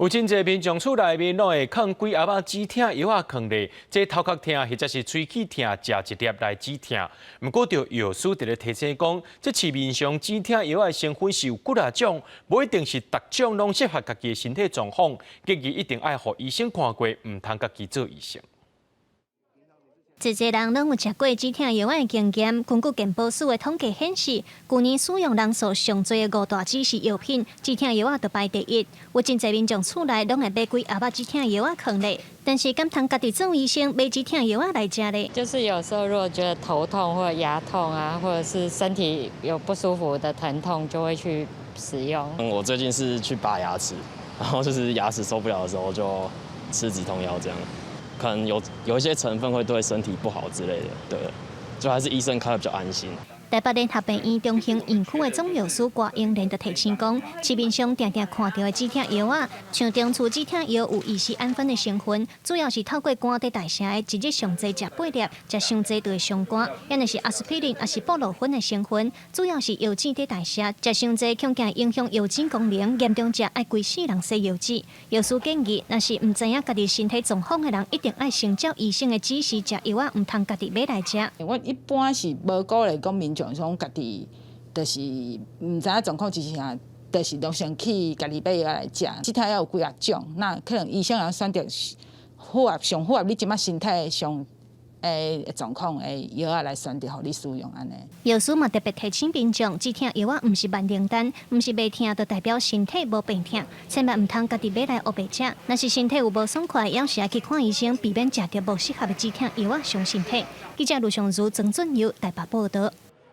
有真侪民众厝内面拢会放几盒仔止痛药啊，放咧，即头壳痛或者是喙齿痛，食一粒来止痛。不过，着药师伫咧提醒讲，即市面上止痛药的成分是有几啊种，无一定是逐种拢适合家己的身体状况，建议一定爱互医生看过，唔通家己做医生。 一个人拢有食过止痛药的经验。根据健保署的统计显示，去年使用人数上侪的五大指示药品，止痛药就排第一。有真侪民众厝内拢会买几盒仔止痛药放咧，但是敢通家己做医生买止痛药来食咧？就是有时候如果觉得头痛或者牙痛啊，或者是身体有不舒服的疼痛，就会去使用。我最近是去拔牙齿，然后就是牙齿受不了的时候就吃止痛药这样。 可能有一些成分会对身体不好之类的，对，就还是医生开的比较安心。台北联合病院中型院区的总药师郭英莲就提醒讲，市面上常常看到的止痛药啊，像中处止痛药有乙酰氨酚的成分，主要是透过肝在代谢的，一日上侪食8粒，食伤侪就会伤肝。也若是阿司匹林，也是布洛芬的成分，主要是药脂在代谢，食伤侪恐惊影响药脂功能，严重者爱规世人洗药脂。药师建议，若是唔知影家己身体状况的人，一定爱先照医生的指示食药啊，唔通家己买来食。我一般是无鼓励讲民众讲家己，就是唔知影状况是啥，就是都先去家己买药来食。止痛药有几啊种，那可能医生也选择上符合你即马身体上状况的药来选择，互你使用安尼。药师嘛特别提醒民众，止痛药唔是万灵丹，唔是袂痛就代表身体无病痛，千万唔通家己买来黑白食。若是身体有无爽快，要是爱去看医生，避免食到无适合的止痛药伤身体。记者卢尚如、曾俊尧台北报道。